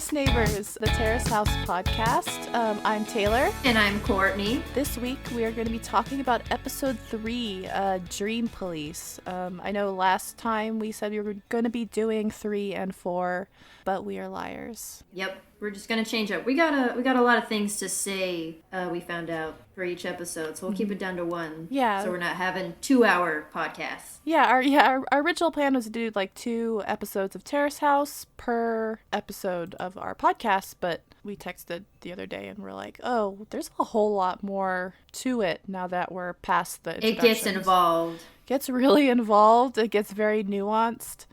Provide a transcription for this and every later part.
Terrace Neighbors, the Terrace House podcast. I'm Taylor. And I'm Courtney. This week we are going to be talking about episode 3, Dream Police. I know last time we said we were going to be doing 3 and 4, but we are liars. Yep, we're just going to change up. We got a lot of things to say, we found out, for each episode, so we'll keep it down to 1. Yeah. So we're not having 2-hour podcasts. Yeah, our original plan was to do like 2 episodes of Terrace House per episode of our podcast, but we texted the other day and we're like, oh, there's a whole lot more to it now that we're past the introductions. It gets involved. Gets really involved. It gets very nuanced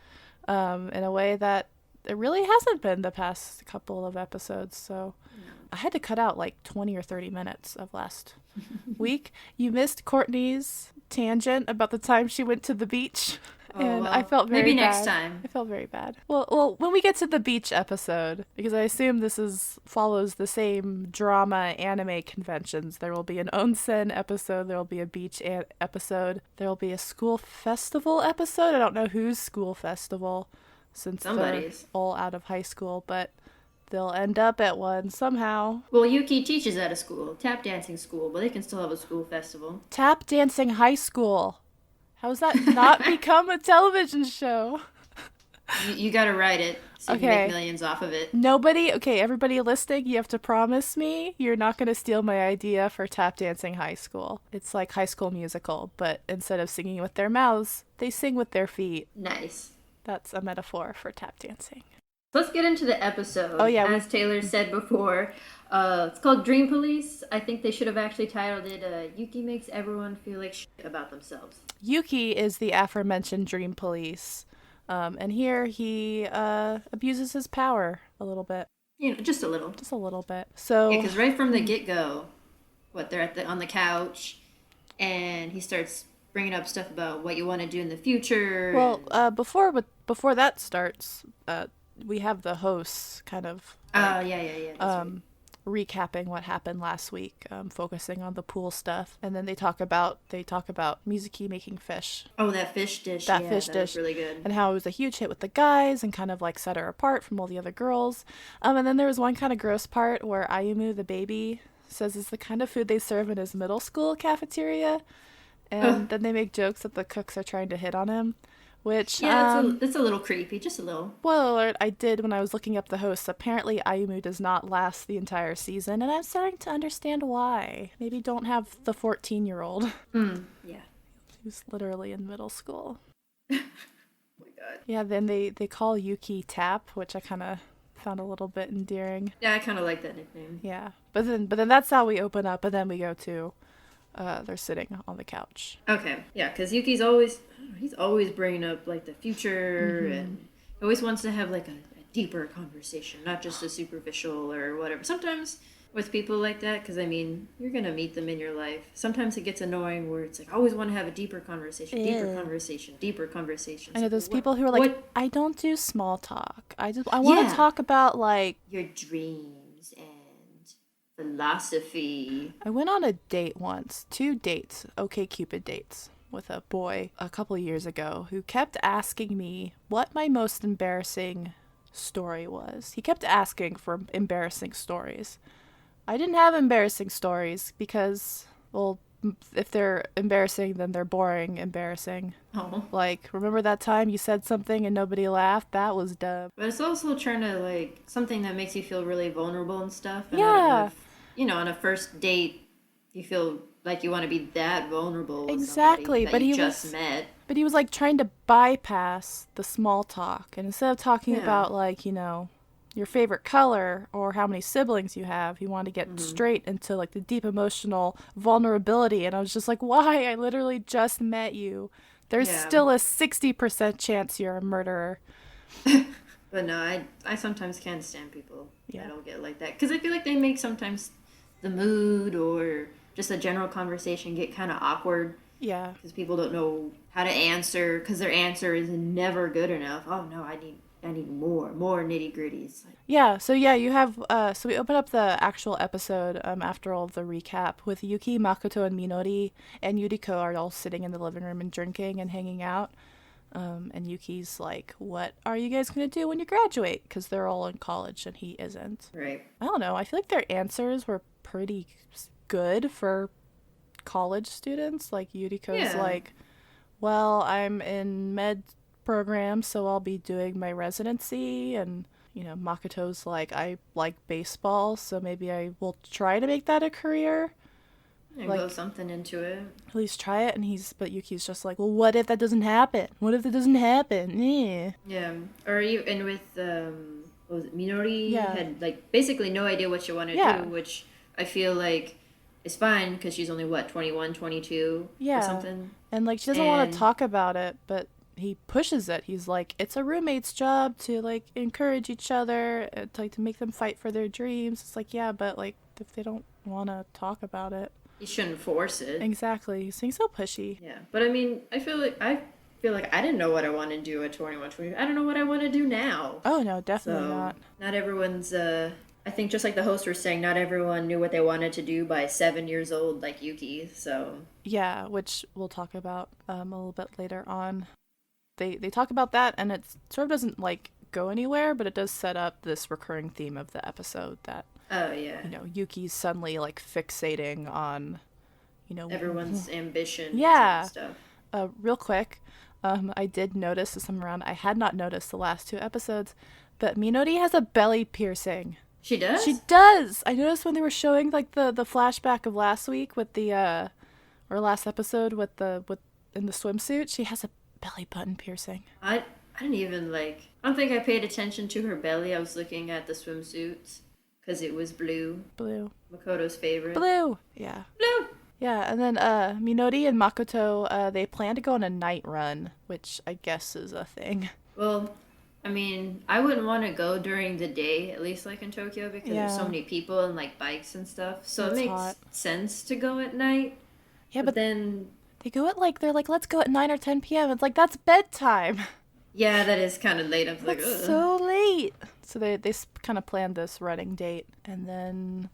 in a way that it really hasn't been the past couple of episodes. So I had to cut out like 20 or 30 minutes of last week. You missed Courtney's tangent about the time she went to the beach. And well, I felt very maybe bad. Next time. I felt very bad. Well, when we get to the beach episode, because I assume this follows the same drama anime conventions. There will be an onsen episode. There will be a beach episode. There will be a school festival episode. I don't know whose school festival, since they're all out of high school, but they'll end up at one somehow. Well, Yuki teaches at a school, tap dancing school, but they can still have a school festival. Tap dancing high school. How's that not become a television show? You gotta write it so you can make millions off of it. Everybody listening, you have to promise me you're not going to steal my idea for Tap Dancing High School. It's like High School Musical, but instead of singing with their mouths, they sing with their feet. Nice. That's a metaphor for tap dancing. Let's get into the episode. Oh, yeah. As Taylor said before, it's called Dream Police. I think they should have actually titled it, Yuki makes everyone feel like shit about themselves. Yuki is the aforementioned Dream Police. And here he abuses his power a little bit. Just a little. Just a little bit. So yeah, because right from the get-go, they're on the couch, and he starts bringing up stuff about what you want to do in the future. Well, before that starts, we have the hosts kind of recapping what happened last week, focusing on the pool stuff, and then they talk about Mizuki making fish. Oh, that fish dish. That fish dish was really good. And how it was a huge hit with the guys and kind of like set her apart from all the other girls. And then there was one kind of gross part where Ayumu, the baby, says it's the kind of food they serve in his middle school cafeteria, and then they make jokes that the cooks are trying to hit on him. Which, it's a little creepy, just a little. Spoiler alert, I did when I was looking up the hosts. Apparently, Ayumu does not last the entire season, and I'm starting to understand why. Maybe don't have the 14-year-old. Yeah. Who's literally in middle school. Oh my god. Yeah, then they call Yuki Tap, which I kind of found a little bit endearing. Yeah, I kind of like that nickname. Yeah, but then that's how we open up, and then we go to... they're sitting on the couch. Okay, yeah, because Yuki's always bringing up like the future, and always wants to have like a deeper conversation, not just a superficial or whatever. Sometimes with people like that, because I mean, you're gonna meet them in your life. Sometimes it gets annoying where it's like, I always want to have a deeper conversation. I know those people who are like, I don't do small talk. I want to talk about like your dreams and philosophy. I went on a date once, 2 dates, OkCupid dates, with a boy a couple of years ago who kept asking me what my most embarrassing story was. He kept asking for embarrassing stories. I didn't have embarrassing stories because, well, if they're embarrassing, then they're boring embarrassing. Oh. Like, remember that time you said something and nobody laughed? That was dumb. But it's also trying to, like, something that makes you feel really vulnerable and stuff. And yeah. On a first date, you feel like you want to be that vulnerable with exactly, somebody that you just met. But he was, like, trying to bypass the small talk. And instead of talking about, like, your favorite color or how many siblings you have, he wanted to get straight into, like, the deep emotional vulnerability. And I was just like, why? I literally just met you. There's still a 60% chance you're a murderer. But no, I sometimes can't stand people that don't get like that. Because I feel like they make sometimes the mood or just a general conversation get kind of awkward. Yeah. Because people don't know how to answer, because their answer is never good enough. Oh, no, I need more nitty-gritties. Yeah, so you have, so we open up the actual episode after all of the recap with Yuki, Makoto, and Minori, and Yuriko are all sitting in the living room and drinking and hanging out. And Yuki's like, what are you guys going to do when you graduate? Because they're all in college and he isn't. Right. I don't know. I feel like their answers were pretty good for college students. Like Yuriko's Yeah. like, well, I'm in med program, so I'll be doing my residency. And, Makoto's like, I like baseball, so maybe I will try to make that a career. And Like, go something into it. at least try it. But Yuki's just like, well, what if that doesn't happen? What if it doesn't happen? Yeah. Yeah. Or you, and with, what was it, Minori Yeah. had, like, basically no idea what she wanted to Yeah. do, which I feel like is fine because she's only, 21, 22 Yeah. or something. And, like, she doesn't want And to talk about it, but he pushes it. He's like, it's a roommate's job to, like, encourage each other, to make them fight for their dreams. It's like, yeah, but, like, if they don't want to talk about it. you shouldn't force it. Exactly. He's being so pushy. Yeah. But I mean, I feel like I didn't know what I want to do at 21, 22. I don't know what I want to do now. Oh, no, definitely So, not. not everyone's, I think just like the host was saying, not everyone knew what they wanted to do by 7 years old, like Yuki, so. Yeah, which we'll talk about a little bit later on. They talk about that, and it sort of doesn't, like, go anywhere, but it does set up this recurring theme of the episode that, Oh, yeah. Yuki's suddenly, like, fixating on, Everyone's ambition Yeah. and stuff. Real quick, I did notice this time around, I had not noticed the last 2 episodes, but Minori has a belly piercing. She does? She does! I noticed when they were showing, like, the flashback of last week with the, or last episode with in the swimsuit, she has a belly button piercing. I didn't even, I don't think I paid attention to her belly. I was looking at the swimsuits because it was blue. Blue. Makoto's favorite. Blue! Yeah. Blue! Yeah, and then Minori and Makoto, they plan to go on a night run, which I guess is a thing. Well, I mean, I wouldn't want to go during the day, at least in Tokyo, because there's so many people and bikes and stuff. So It's it makes hot. sense to go at night. Yeah, but but then, they go at they're like, let's go at 9 or 10 p.m. It's like, that's bedtime. yeah, that is kind of late. I'm like, That's ugh. so late. So they kind of planned this running date. And then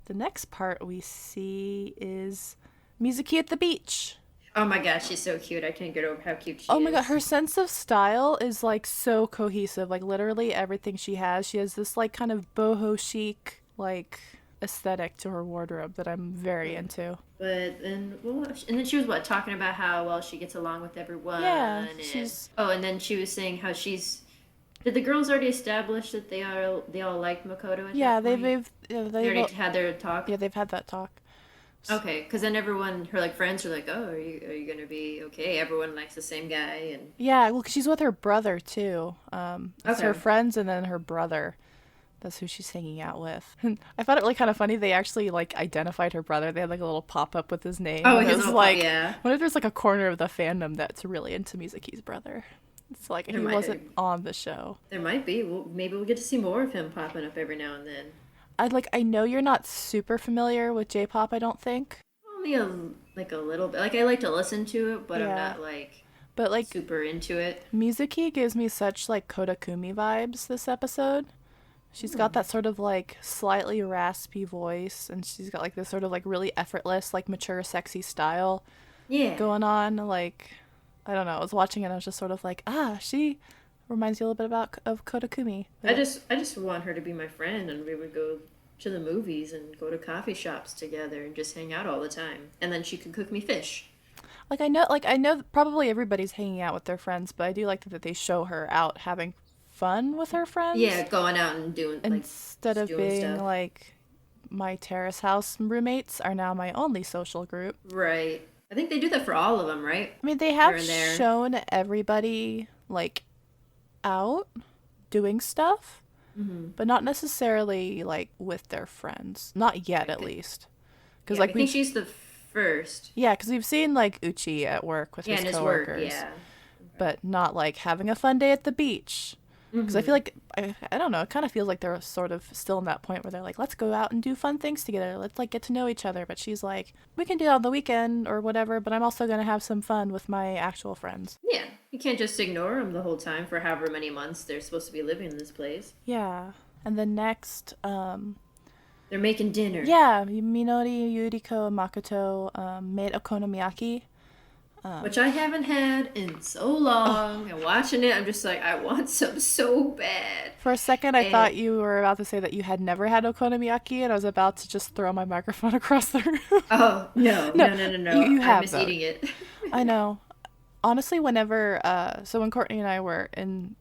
the next part we see is Mizuki at the beach. Oh my gosh, she's so cute. I can't get over how cute she is. Oh my god, her sense of style is like so cohesive. Like literally everything she has this like kind of boho chic like aesthetic to her wardrobe that I'm very into. But then, and then she was talking about how well she gets along with everyone. Yeah, and, she's. Oh, and then she was saying how she's. Did the girls already establish that they all like Makoto? Yeah, that point? they They already had their talk. Yeah, they've had that talk. Okay, because then everyone, her friends are like, "Oh, are you gonna be okay?" Everyone likes the same guy, and Yeah, well, 'cause she's with her brother too. It's her Okay. friends and then her brother. That's who she's hanging out with. I thought it really kind of funny. They actually identified her brother. They had a little pop up with his name. Oh, and it his was little yeah. what if there's a corner of the fandom that's really into Mizuki's brother? It's like he might wasn't be. on the show. There might be. Well, maybe we'll get to see more of him popping up every now and then. I know you're not super familiar with J-pop. I don't think. Only a little bit. I like to listen to it, but I'm Yeah. not But super into it. Mizuki gives me such Kodakumi vibes this episode. She's got that sort of slightly raspy voice, and she's got this sort of really effortless, mature, sexy style Yeah. going on. I don't know. I was watching it, and I was just sort of she reminds you a little bit of Kodakumi. I just want her to be my friend, and we would go to the movies and go to coffee shops together and just hang out all the time. And then she could cook me fish. I know probably everybody's hanging out with their friends, but I do like that they show her out having fun with her friends. Yeah, going out and doing Instead of doing being stuff. my Terrace House roommates are now my only social group. Right. I think they do that for all of them, right? I mean, they have Here and there. shown everybody out doing stuff, but not necessarily with their friends. Not yet, at least. Because Yeah, I think she's the first. yeah, because we've seen Uchi at work with Yeah, his and his work. coworkers, Yeah. but not having a fun day at the beach. Because I feel I don't know, it kind of feels like they're sort of still in that point where they're let's go out and do fun things together. Let's get to know each other. But she's we can do it on the weekend or whatever, but I'm also going to have some fun with my actual friends. Yeah, you can't just ignore them the whole time for however many months they're supposed to be living in this place. Yeah. And then next, They're making dinner. yeah, Minori, Yuriko, and Makoto made okonomiyaki. which I haven't had in so long. And watching it, I'm just like, I want some so bad. For a second, I And thought you were about to say that you had never had okonomiyaki, and I was about to just throw my microphone across the room. oh no, No, no, no, no, you, no! you I have miss though. eating it. I know. Honestly, whenever so when Courtney and I were in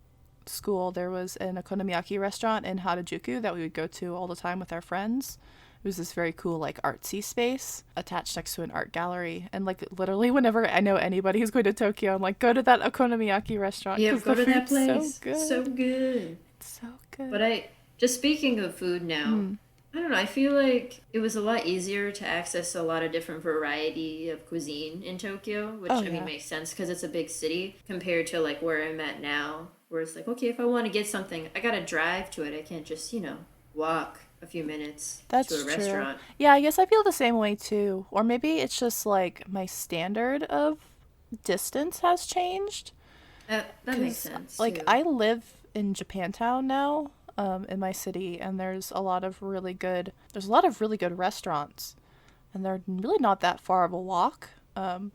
school, there was an okonomiyaki restaurant in Harajuku that we would go to all the time with our friends. It was this very cool, like, artsy space attached next to an art gallery. And, like, literally, whenever I know anybody who's going to Tokyo, I'm like, go to that okonomiyaki restaurant Yep, because go the to that food's so place. So good. good. It's so good. But I just speaking of food now, I don't know, I feel like it was a lot easier to access a lot of different variety of cuisine in Tokyo, which Oh, I mean yeah. makes sense because it's a big city compared to like where I'm at now, where it's like, okay, if I want to get something, I gotta drive to it. I can't just, walk a few minutes to That's a true. restaurant. Yeah, I guess I feel the same way too. Or maybe it's just like my standard of distance has changed. That makes Because, sense like, too. I live in Japantown now, in my city, and there's a lot of really good restaurants, and they're really not that far of a walk.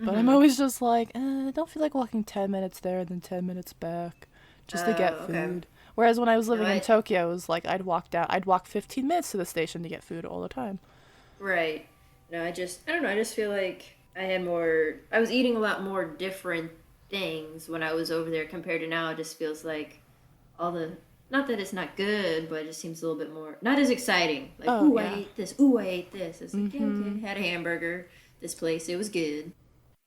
But I'm Mm-hmm. always just like, I don't feel like walking 10 minutes there and then 10 minutes back just to get Okay. food. Whereas when I was No, living in Tokyo, it was like I'd walk 15 minutes to the station to get food all the time. right. No, I don't know, I just feel like I was eating a lot more different things when I was over there compared to now. It just feels like all the, not that it's not good, but it just seems a little bit more, not as exciting. Like, Oh, ooh, I yeah. ate this, ooh, I ate this. It's like, yeah, Mm-hmm. okay, had a hamburger, this place, it was good.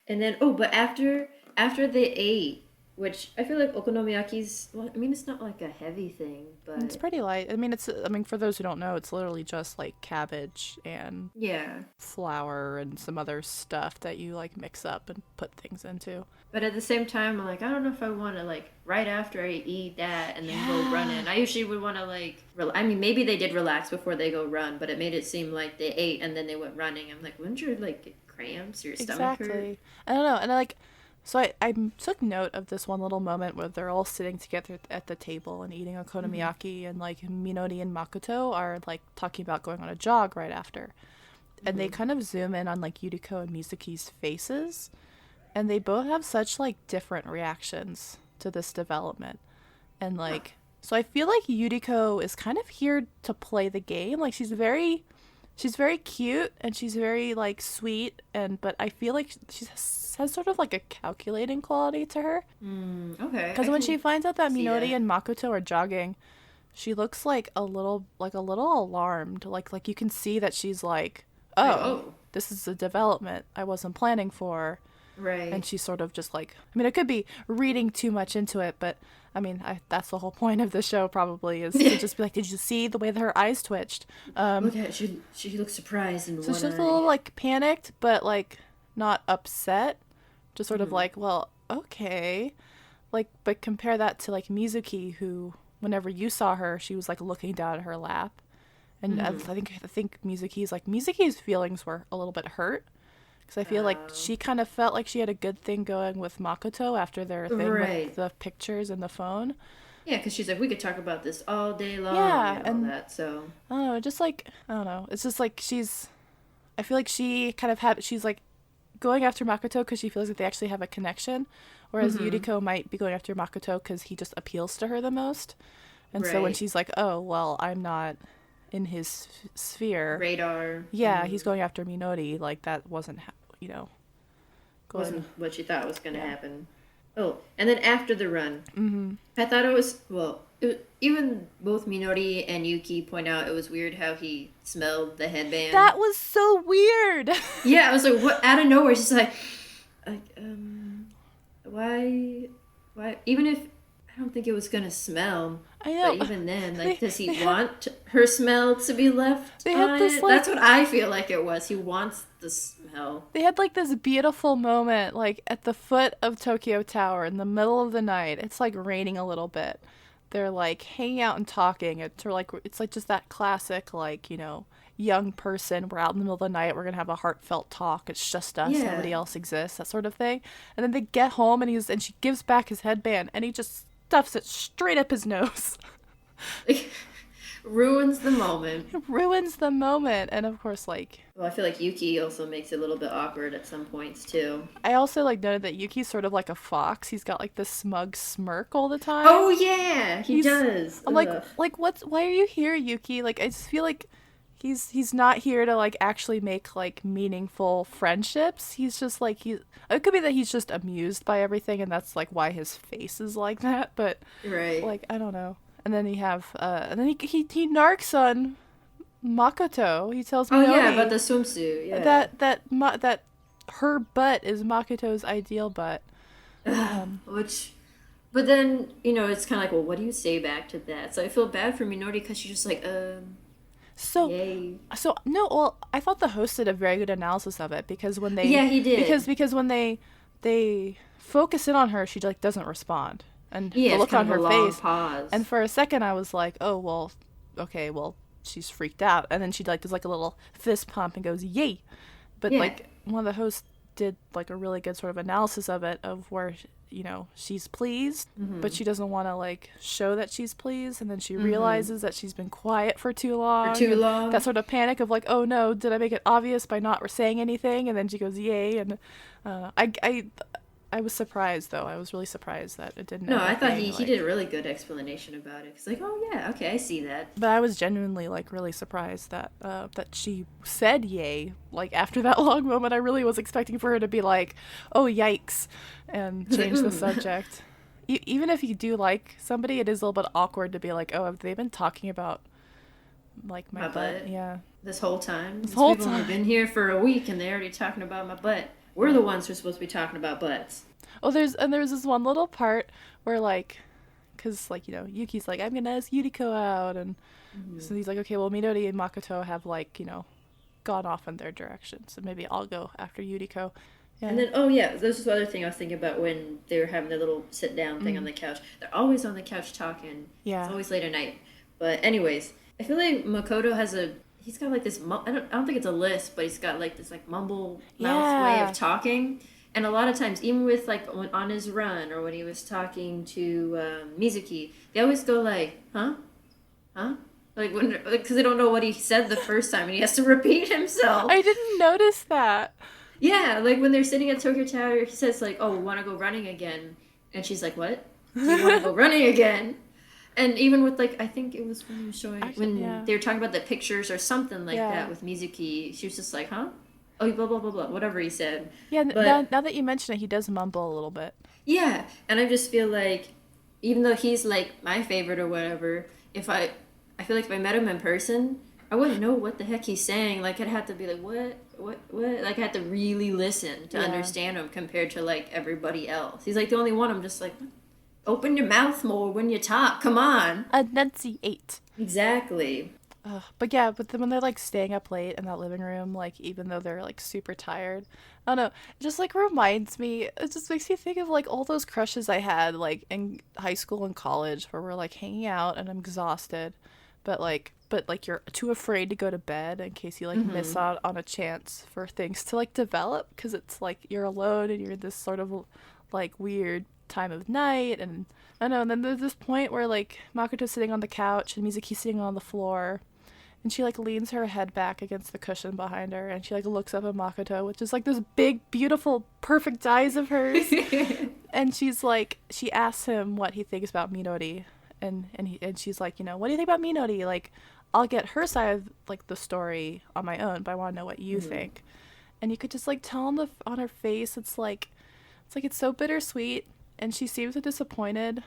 And then, oh, but after they ate, which I feel like okonomiyaki's, well, I mean, it's not like a heavy thing, It's but pretty light. I mean, for those who don't know, it's literally just like cabbage and yeah. flour and some other stuff that you like mix up and put things into. But at the same time, I'm like, I don't know if I want to like right after I eat that and then go Yeah. running. I usually would want to like, I mean, maybe they did relax before they go run, but it made it seem like they ate and then they went running. I'm like, wouldn't you like get cramps or your stomach hurt? Exactly. I don't know. And I like, so I took note of this one little moment where they're all sitting together at the table and eating Mm-hmm. okonomiyaki, and like Minori and Makoto are like talking about going on a jog right after. And they Mm-hmm. kind of zoom in on like Yuriko and Mizuki's faces, and they both have such like different reactions to this development. And Huh. like, so I feel like Yuriko is kind of here to play the game. Like she's very cute and she's very like sweet, and but I feel like she has sort of like a calculating quality to her. Okay, Because I when she can finds out that see Minori that. and Makoto are jogging, she looks like a little alarmed. Like you can see that she's like, Like, oh, oh, this is a development I wasn't planning for. And right. she's sort of just like, I mean, I could be reading too much into it, but I mean, that's the whole point of the show probably, is to just be like, did you see the way that her eyes twitched? Look at it. She looks surprised in So one she's a little eye. like panicked, but like not upset. Just sort of Mm-hmm. like, well, okay. Like, but compare that to like Mizuki, who, whenever you saw her, she was like looking down at her lap. And Mm-hmm. I think Mizuki's feelings were a little bit hurt, because I feel like she kind of felt like she had a good thing going with Makoto after their thing with Right. the pictures and the phone. Yeah, because she's like, we could talk about this all day long Yeah, and all and that. So, I don't know, just like I don't know, it's just like I feel like she kind of had she's like going after Makoto because she feels like they actually have a connection, whereas mm-hmm. Yuriko might be going after Makoto because he just appeals to her the most. And so when Right. she's like, "Oh, well, I'm not in his sphere," Radar. yeah, he's Mm-hmm. going after Minori. Like that wasn't, going. Wasn't what she thought was going to Yeah. happen. Oh, and then after the run, Mm-hmm. I thought it was, even both Minori and Yuki point out it was weird how he smelled the headband. That was so weird. Yeah, I was like, what? Out of nowhere, she's like, why? Even if I don't think it was gonna smell, I but know. even then, They like, does he they had want her smell to be left they had on this it? That's like what I feel like it was. He wants the smell. they had like this beautiful moment like at the foot of Tokyo Tower in the middle of the night. It's like raining a little bit. They're like hanging out and talking. It's like just that classic like, young person. We're out in the middle of the night. We're gonna have a heartfelt talk. It's just us. Yeah. Nobody else exists. That sort of thing. And then they get home and she gives back his headband and he just stuffs it straight up his nose. Ruins the moment. Ruins the moment. And of course, like, Well, I feel like Yuki also makes it a little bit awkward at some points too. I also like noted that Yuki's sort of like a fox. He's got like this smug smirk all the Oh time. yeah, he He's does. I'm Ugh. like why are you here, Yuki? Like I just feel like he's not here to like actually make like meaningful friendships. He's just like he it could be that he's just amused by everything and that's like why his face is like that, but Right. like I don't know. And then he narcs on Makoto. He tells Oh yeah, about Minori the swimsuit. Yeah. that her butt is Makoto's ideal butt. Which, but then it's kind of like, well, what do you say back to that? So I feel bad for Minori because she's just like, So, yay. so no. Well, I thought the host did a very good analysis of it because when they Yeah, he did. because when they focus in on her, she like doesn't respond, and Yeah, the it's look kind on of her a long face. pause. And for a second, I was like, oh well, okay, well she's freaked out, and then she like does like a little fist pump and goes yay, but Yeah. like one of the hosts did like a really good sort of analysis of it of where she's pleased but she doesn't want to like show that she's pleased, and then she realizes that she's been quiet for too long, For too and long. that sort of panic of like, oh no, did I make it obvious by not saying anything, and then she goes yay, and I was surprised though. I was really surprised that it didn't No, end I up thought being, he like, did a really good explanation about it. It's like, oh yeah, okay, I see that. but I was genuinely like really surprised that she said yay like after that long moment. I really was expecting for her to be like, oh yikes, and change the subject. Even if you do like somebody, it is a little bit awkward to be like, oh, have they been talking about like my butt? Yeah. This whole time. These whole people have time. been here for a week and they're already talking about my butt. We're the ones who are supposed to be talking about butts. Oh, there's this one little part where like, cause like Yuki's like, I'm gonna ask Yuriko out, and so he's like, okay, well Minori and Makoto have like gone off in their direction, so maybe I'll go after Yuriko. Yeah. And then, oh yeah, this is the other thing I was thinking about when they were having their little sit down thing on the couch. They're always on the couch talking. Yeah. It's always late at night. But anyways, I feel like Makoto he's got like this, I don't think it's a list, but he's got like this like mumble mouth way of talking. And a lot of times, even with like on his run or when he was talking to Mizuki, they always go like, huh? Huh? Like, because they don't know what he said the first time and he has to repeat himself. I didn't notice that. Yeah, like when they're sitting at Tokyo Tower, he says like, oh, we want to go running again. And she's like, what? Do you want to go running again? And even with like, I think it was when he was showing, they were talking about the pictures or something like that with Mizuki, she was just like, huh? Oh, blah, blah, blah, blah, whatever he said. Yeah, but, now that you mention it, he does mumble a little bit. Yeah, and I just feel like, even though he's like my favorite or whatever, I feel like if I met him in person, I wouldn't know what the heck he's saying. Like, I'd have to be like, what? Like, I had to really listen to understand him compared to, like, everybody else. He's, like, the only one I'm just like, open your mouth more when you talk. Come on. Enunciate. Exactly. But yeah, when they're, like, staying up late in that living room, like, even though they're, like, super tired, I don't know, it just, like, reminds me, it just makes me think of, like, all those crushes I had, like, in high school and college where we're, like, hanging out and I'm exhausted, but you're too afraid to go to bed in case you like miss out on a chance for things to like develop, because it's like you're alone and you're in this sort of like weird time of night, and I don't know, and then there's this point where like Makoto's sitting on the couch and Mizuki's sitting on the floor, and she like leans her head back against the cushion behind her and she like looks up at Makoto, which is like this big beautiful perfect eyes of hers. And she asks him what he thinks about Minori, and she's like, what do you think about Minori? Like, I'll get her side of like the story on my own, but I want to know what you think. And you could just like tell on her face, it's so bittersweet, and she seems disappointed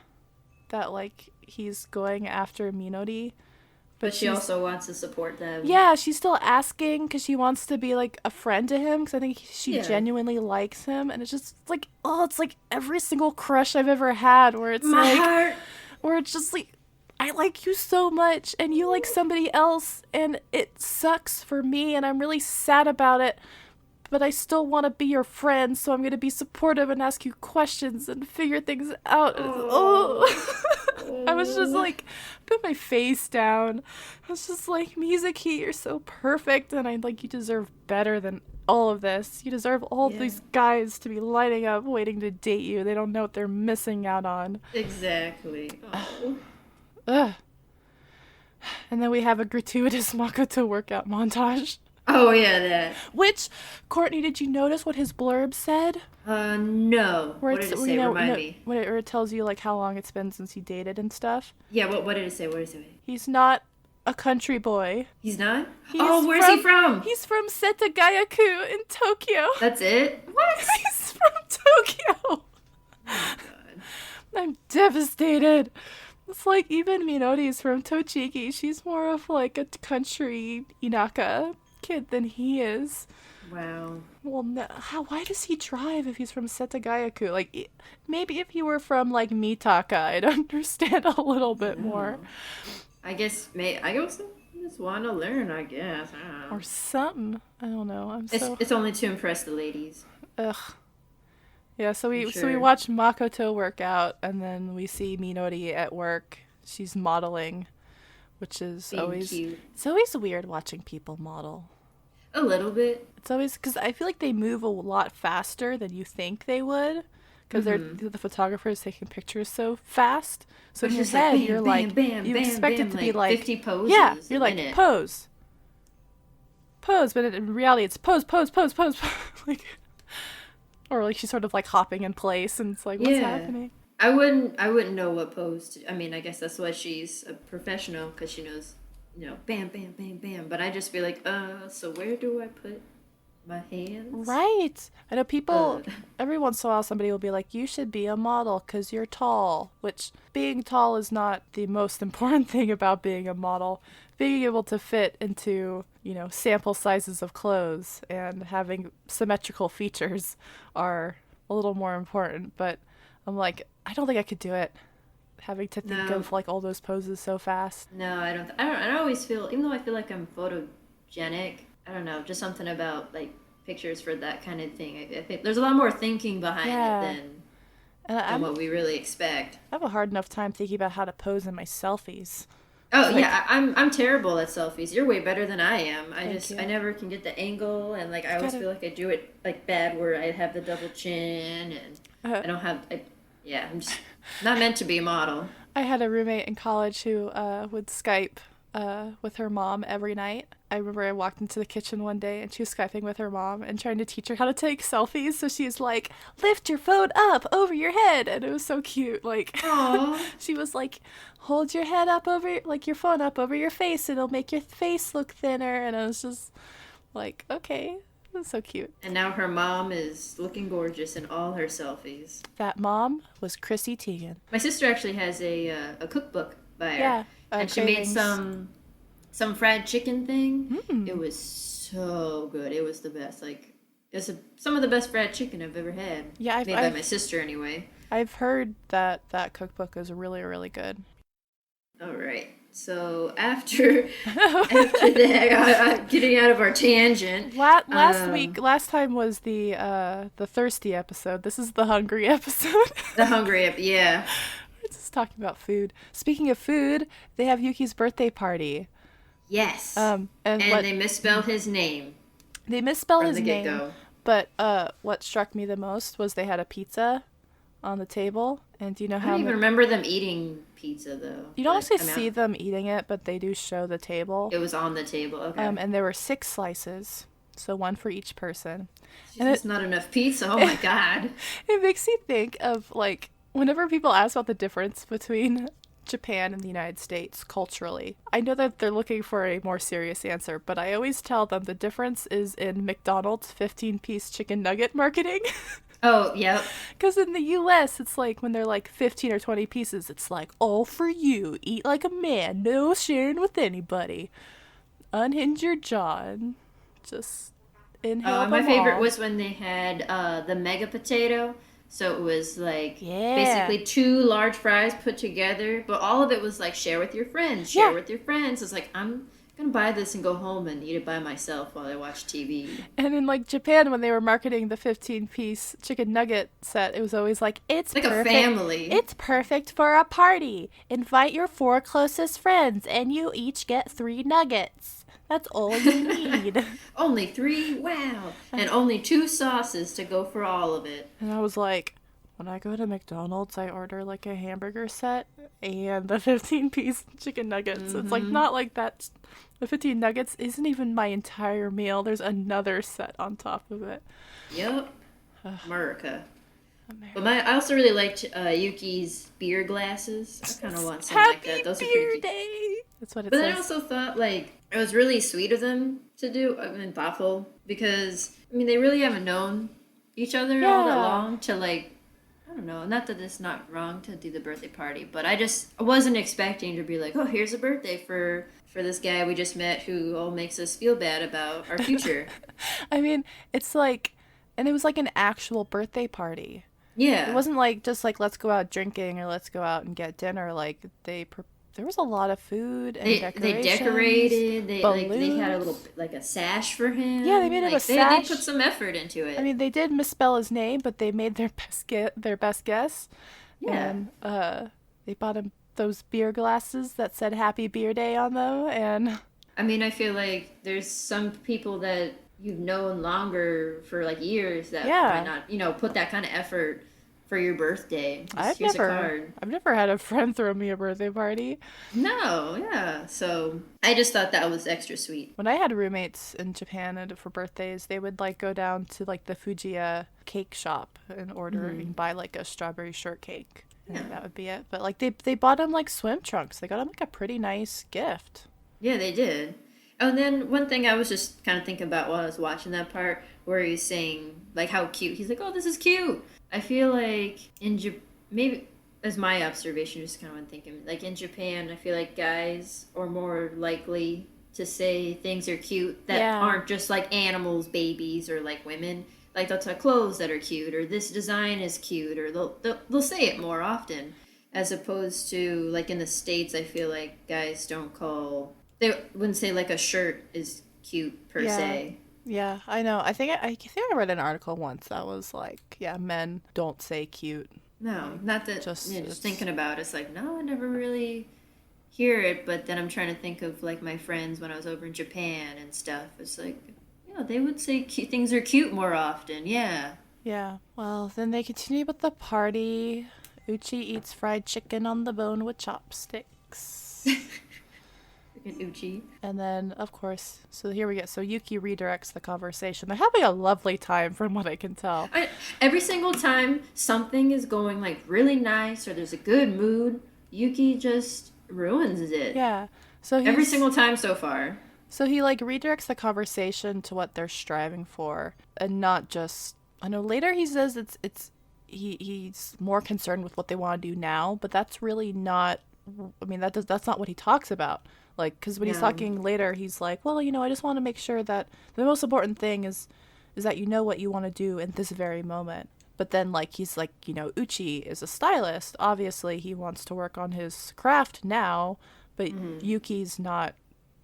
that like he's going after Minori, but she also wants to support them. Yeah, she's still asking because she wants to be like a friend to him, because I think she genuinely likes him, and it's just like, oh, it's like every single crush I've ever had where it's my heart. Where it's just like, I like you so much and you like somebody else and it sucks for me and I'm really sad about it, but I still want to be your friend, so I'm going to be supportive and ask you questions and figure things out. I was just like, put my face down. I was just like, Mizuki, you're so perfect, and I like, you deserve better than all of this. You deserve all of these guys to be lining up waiting to date you. They don't know what they're missing out on. Exactly. Oh. Ugh. And then we have a gratuitous Makoto workout montage. Oh yeah, that. Which, Courtney, did you notice what his blurb said? No. Where What it's, did it where, say? you know, Remind me. where it tells you like how long it's been since you dated and stuff. Yeah. What did it say? What did it say? He's not a country boy. He's not. He's Where's he from? He's from Setagayaku in Tokyo. That's it. What? He's from Tokyo. Oh God. I'm devastated. It's like even Minori's from Tochigi. She's more of like a country inaka kid than he is. Wow. Well, no, why does he drive if he's from Setagayaku? Like, maybe if he were from like Mitaka, I'd understand a little bit more. I guess I just want to learn. I guess. I don't know. Or something. I don't know. It's only to impress the ladies. Ugh. Yeah, so we Sure. watch Makoto work out, and then we see Minori at work. She's modeling, which is Being always cute. it's always weird watching people model. A little bit. It's always because I feel like they move a lot faster than you think they would, because the photographers taking pictures so fast. So It's in your just like, head, bam, you're bam, like bam, you bam, expect bam, it to be like like 50 poses yeah, a you're like minute. pose, but in reality it's pose, pose, pose, pose, like. Or like she's sort of like hopping in place, and it's like, what's happening? I wouldn't know what pose to. I mean, I guess that's why she's a professional, because she knows, bam, bam, bam, bam. But I just be like, so where do I put my hands? Right. I know people. Uh. Every once in a while, somebody will be like, "You should be a model because you're tall." Which being tall is not the most important thing about being a model. Being able to fit into sample sizes of clothes and having symmetrical features are a little more important. But I'm like, I don't think I could do it. Having to think No. of like all those poses so fast. No, I don't. I always feel, even though I feel like I'm photogenic, I don't know, just something about like pictures for that kind of thing. I think there's a lot more thinking behind Yeah. it And than what we really expect. I have a hard enough time thinking about how to pose in my selfies. Oh yeah, I'm terrible at selfies. You're way better than I am. Thank you. I never can get the angle, and like I always feel like I do it like bad, where I have the double chin, and I don't have. I'm just not meant to be a model. I had a roommate in college who would Skype with her mom every night. I remember I walked into the kitchen one day and she was Skyping with her mom and trying to teach her how to take selfies. So she's like, lift your phone up over your head. And it was so cute. Like, Aww. she was like, hold your head up over, like your phone up over your face. It'll make your face look thinner. And I was just like, okay, that's so cute. And now her mom is looking gorgeous in all her selfies. That mom was Chrissy Teigen. My sister actually has a cookbook by her. Yeah. And she made Cravings. some fried chicken thing. Mm. It was so good. It was the best. Like, some of the best fried chicken I've ever had. Yeah, made by my sister anyway. I've heard that cookbook is really, really good. All right. So after that, getting out of our tangent. Last time was the thirsty episode. This is the hungry episode. The hungry, yeah. We're just talking about food. Speaking of food, they have Yuki's birthday party. Yes. And they misspelled his name. They misspelled from his the name. get-go. But what struck me the most was they had a pizza on the table. And do you know I how don't even remember them eating pizza though. You don't actually I mean, see them eating it, but they do show the table. It was on the table. Okay. And there were 6 slices, so one for each person. It's not enough pizza. Oh my god. It makes me think of like whenever people ask about the difference between Japan and the United States culturally. I know that they're looking for a more serious answer, but I always tell them the difference is in McDonald's 15-piece chicken nugget marketing. Oh, yep. Because in the U.S., it's like when they're like 15 or 20 pieces, it's like, all for you. Eat like a man. No sharing with anybody. Unhinge your jaw and just inhale them My favorite all. was when they had the mega potato. So it was like Yeah. basically 2 large fries put together, but all of it was like share with your friends, share with your friends. It's like, I'm gonna buy this and go home and eat it by myself while I watch TV. And in like Japan, when they were marketing the 15-piece chicken nugget set, it was always like, it's Like perfect. a family. It's perfect for a party. Invite your 4 closest friends and you each get 3 nuggets. That's all you need. Only 3? Wow. And only 2 sauces to go for all of it. And I was like, When I go to McDonald's, I order like a hamburger set and the 15-piece chicken nuggets. It's like Mm-hmm. not like that. The 15 nuggets isn't even my entire meal. There's another set on top of it. Yep. Ugh, America. But America. I also really liked Yuki's beer glasses. I kind of want some like Happy that. Those are pretty Beer cute. Day! That's what it But then I says. also thought like it was really sweet of them to do. I mean, thoughtful because I mean they really haven't known each other all that Yeah. long to like. I don't know. Not that it's not wrong to do the birthday party, but I wasn't expecting to be like, oh, here's a birthday for this guy we just met who all makes us feel bad about our future. I mean, it's like, and it was like an actual birthday party. It Yeah. wasn't like just like let's go out drinking or let's go out and get dinner. Like there was a lot of food and They decorations, decorated. They had a little balloons. like a sash for Yeah, they him. made him a Like they put sash. some effort into I it. mean, they did misspell his name, but they made their best guess, Yeah. and they bought him those beer glasses that said "Happy Beer Day" on them, and I mean, I feel like there's some people that you've known longer for like years that might yeah, not, put that kind of effort for your birthday. Just, I've here's a never card. I've never had a friend throw me a birthday party. No, yeah. So I just thought that was extra sweet. When I had roommates in Japan and for birthdays, they would like go down to like the Fujiya cake shop and order Hmm. and buy like a strawberry shortcake. Yeah. And that would be it. But like they bought him like swim trunks. They got him like a pretty nice gift. Yeah, they did. Oh, and then one thing I was just kind of thinking about while I was watching that part where he's saying like how cute. He's like, "Oh, this is cute." I feel like maybe as my observation, just kind of when thinking like in Japan, I feel like guys are more likely to say things are cute that Yeah. aren't just like animals, babies, or like women. Like they'll talk clothes that are cute, or this design is cute, or they'll say it more often, as opposed to like in the States. I feel like guys don't call they wouldn't say like a shirt is cute per Yeah. se. Yeah, I know. I think I read an article once that was like, yeah, men don't say cute. No, Like not that. just Yeah, just it's thinking about it, it's like no, I never really hear it. But then I'm trying to think of like my friends when I was over in Japan and stuff. It's like, they would say things are cute more often. Yeah, yeah. Well, then they continue with the party. Uchi eats fried chicken on the bone with chopsticks. freaking Uchi. And then, of course, so here we go. So Yuki redirects the conversation. They're having a lovely time, from what I can tell. Every single time something is going like really nice or there's a good mood, Yuki just ruins it. Yeah. So Every he's single time so far. so he like redirects the conversation to what they're striving for, and not just. I know later he says he's more concerned with what they want to do now, but that's really not. I mean, that's not what he talks about. Like, because when he's No. talking later, he's like, well, I just want to make sure that the most important thing is that you know what you want to do in this very moment. But then, like, he's like, Uchi is a stylist. Obviously, he wants to work on his craft now, but Hmm. Yuki's not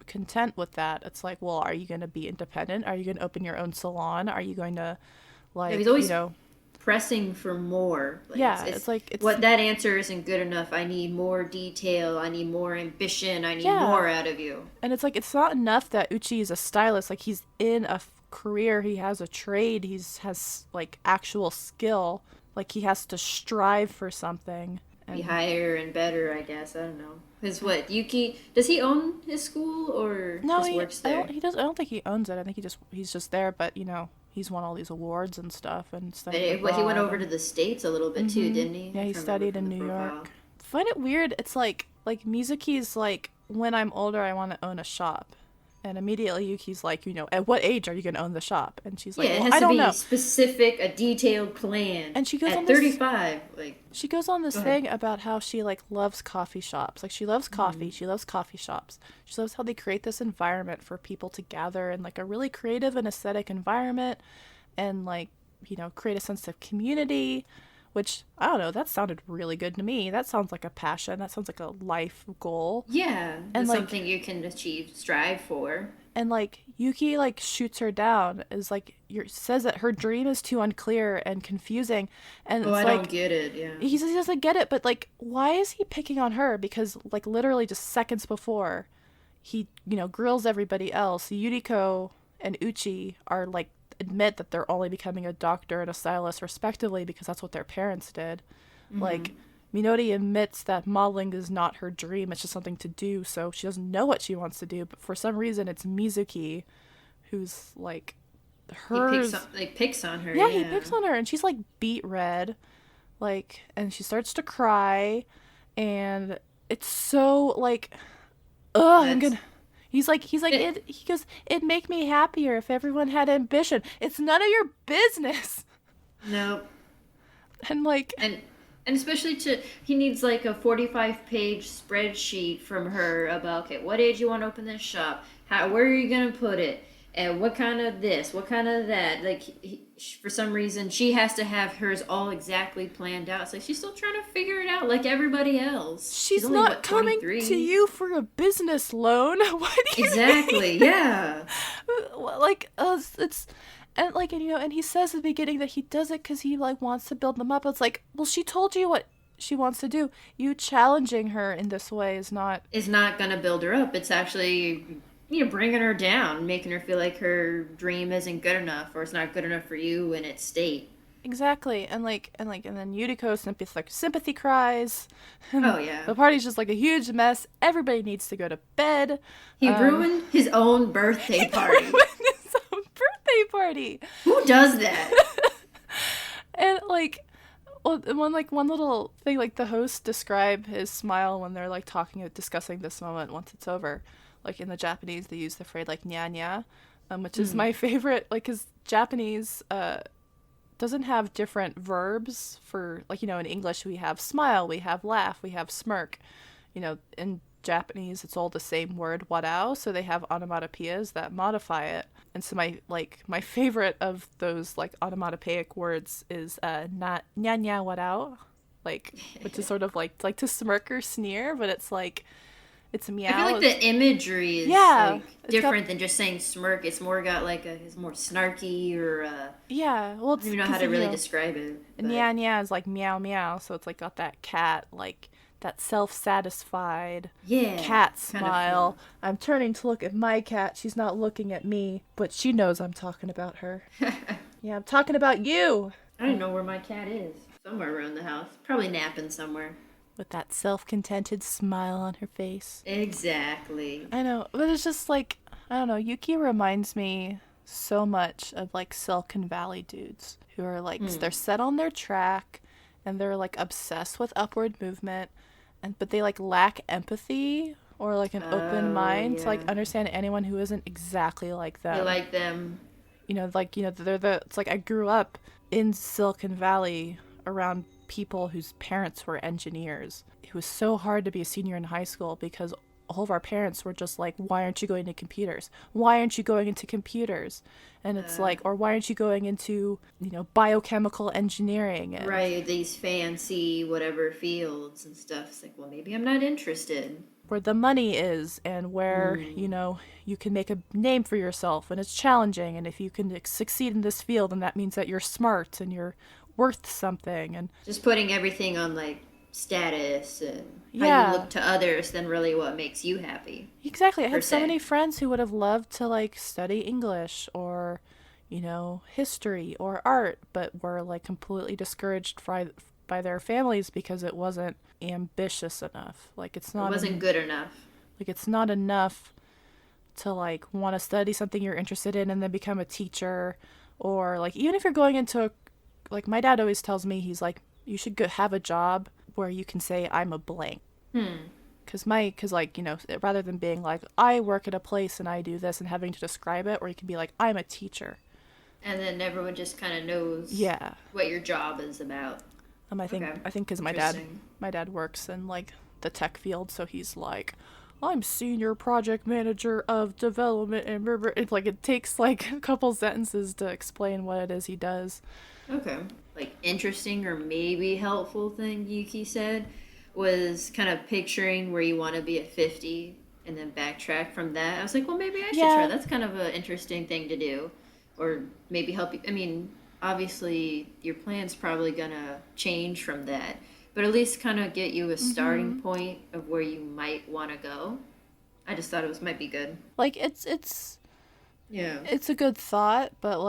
content with that. It's like, well, are you going to be independent? Are you going to open your own salon? Are you going to, Yeah, he's like, always pressing for more. Like yeah, it's like, it's, what that answer isn't good enough. I need more detail. I need more ambition. I need yeah. more out of you. And it's like, it's not enough that Uchi is a stylist. Like, he's in a career, he has a trade, has, like, actual skill. Like, he has to strive for something. Be And higher and better, I guess. I don't know. Because what Yuki does he own his school or no, just works there? I don't think he owns it. I think he's just there, but, he's won all these awards and stuff and studied But he went abroad. over to the States a little bit too, didn't he? Yeah, he If I remember studied from in the New profile. York. Find it weird. It's like Mizuki's like, when I'm older, I want to own a shop, and immediately Yuki's like, at what age are you gonna own the shop? And she's Yeah, like, it well, has I to don't be know. specific, a detailed plan. And she goes on At this 35, like, she goes on this go ahead. thing about how she like loves coffee shops. Like she loves coffee. She loves coffee shops. She loves how they create this environment for people to gather in like a really creative and aesthetic environment, and like create a sense of community, which I don't know, that sounded really good to me. That sounds like a passion. That sounds like a life goal. Yeah, And it's like something you can achieve, strive for. and like Yuki like shoots her down, is like says that her dream is too unclear and confusing, and Oh, it's I don't like get it. Yeah. he says he doesn't get it, but like why is he picking on her? Because like literally just seconds before he grills everybody else. Yuriko and Uchi are like admit that they're only becoming a doctor and a stylist respectively because that's what their parents did. Mm-hmm. Like, Minori admits that modeling is not her dream, it's just something to do, so she doesn't know what she wants to do, but for some reason it's Mizuki who's like He picks hers. on, like picks on her. Yeah, he Yeah, picks on her and she's like beet red, like, and she starts to cry, and it's so like, ugh, I'm that's gonna. He's like it. it. He goes, it'd make me happier if everyone had ambition. It's none of your business. No, And like, and especially he needs like a 45-page spreadsheet from her about, okay, what age you want to open this shop, how, where are you gonna put it, and what kind of this, what kind of that. Like, for some reason she has to have hers all exactly planned out. It's like she's still trying to figure it out like everybody else. She's she's only, not what, coming to 23? you for a business loan. What do you Exactly, mean? yeah. Like, it's and like, and and he says at the beginning that he does it because he like wants to build them up. It's like, well, she told you what she wants to do. You challenging her in this way is not Is not gonna build her up. It's actually, bringing her down, making her feel like her dream isn't good enough, or it's not good enough for you in its state. exactly. And then Yuriko sympathy cries, and Oh yeah. the party's just like a huge mess. Everybody needs to go to bed. He Um, ruined his own birthday he party. ruined his own birthday party, Who does that? and like, well, one little thing, like the host describe his smile when they're like talking, discussing this moment once it's over. Like in the Japanese, they use the phrase like nya nya, which is Mm. my favorite. Like, cause Japanese doesn't have different verbs for, like, in English we have smile, we have laugh, we have smirk. In Japanese it's all the same word warao, so they have onomatopoeias that modify it. And so my favorite of those like onomatopoeic words is not nya nya warao, like, which is sort of like to smirk or sneer, but it's like it's I feel meow. like the imagery is Yeah, like it's got different than just saying smirk. It's more got like it's more snarky, or yeah. Well, I don't it's even know how because to really describe it. But nya nya is like meow meow, so it's like got that cat, like that self-satisfied yeah, cat kind of feel. smile. I'm turning to look at my cat. She's not looking at me, but she knows I'm talking about her. Yeah, I'm talking about you. I don't know where my cat is. Somewhere around the house. Probably napping somewhere. With that self-contented smile on her face. Exactly. I know, but it's just like, I don't know, Yuki reminds me so much of like Silicon Valley dudes who are like, Hmm. they're set on their track and they're like obsessed with upward movement, and but they like lack empathy or like an open Oh mind to like yeah. understand anyone who isn't exactly like You them. like them. They're it's like I grew up in Silicon Valley around people whose parents were engineers. It was so hard to be a senior in high school because all of our parents were just like, why aren't you going into computers? Why aren't you going into computers? And it's Uh, like, or why aren't you going into, biochemical engineering? And right, these fancy whatever fields and stuff. It's like, well, maybe I'm not interested. where the money is, and where, Hmm. you can make a name for yourself, and it's challenging, and if you can succeed in this field, then that means that you're smart and you're worth something. And Just putting everything on like status and how you yeah, look to others than really what makes you happy, exactly. I per had so se. many friends who would have loved to like study English or, history or art, but were like completely discouraged by their families because it wasn't ambitious enough. Like It wasn't good enough. it's not enough to like want to study something you're interested in and then become a teacher, or like even if you're going into like my dad always tells me, he's like, you should go have a job where you can say I'm a blank. Hmm. Because like, rather than being like, I work at a place and I do this and having to describe it, or you can be like, I'm a teacher. And then everyone just kind of knows Yeah. what your job is about. I think Okay. because Interesting. my dad works in like the tech field, so he's like, I'm senior project manager of development, and it's like it takes like a couple sentences to explain what it is he does. Okay. Like, interesting or maybe helpful thing Yuki said was kind of picturing where you want to be at 50 and then backtrack from that. I was like, well, maybe I should try. Yeah. That's kind of an interesting thing to do. Or maybe help you. I mean, obviously, your plan's probably going to change from that, but at least kind of get you a starting point of where you might want to go. I just thought it might be good. Like it's Yeah. It's a good thought, but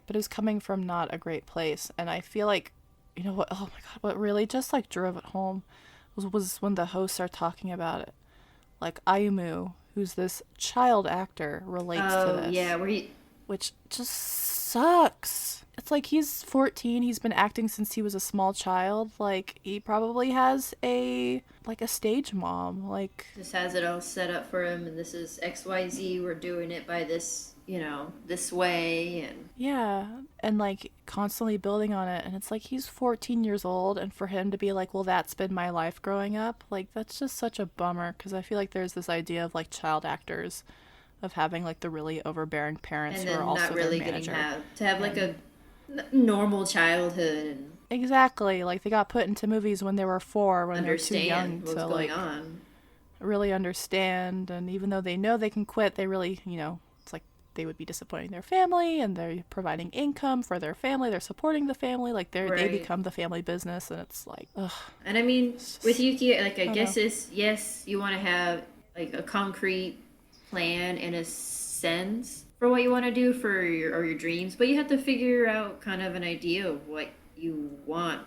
it's coming from not a great place. And I feel like, you know what? Oh my god, what really just like drove it home was when the hosts are talking about it. Like Ayumu, who's this child actor, relates to Oh this, yeah, where you which just sucks. It's like he's 14, he's been acting since he was a small child. Like he probably has a stage mom. Like just has it all set up for him, and this is XYZ. We're doing it by this, this way, and yeah, and like constantly building on it. And it's like he's 14 years old, and for him to be like, well, that's been my life growing up, like that's just such a bummer because I feel like there's this idea of like child actors of having like the really overbearing parents and who are then not also their really getting manager. to have like And a normal childhood and exactly, like they got put into movies when they were 4, when they were too young understand what's to going like on. really understand. And even though they know they can quit, they really, it's like they would be disappointing their family, and they're providing income for their family, they're supporting the family, like they Right. become the family business. And it's like, ugh, And I mean, it's with just, Yuki, like I I don't guess know. it's yes, you want to have like a concrete plan in a sense for what you want to do for your dreams, but you have to figure out kind of an idea of what you want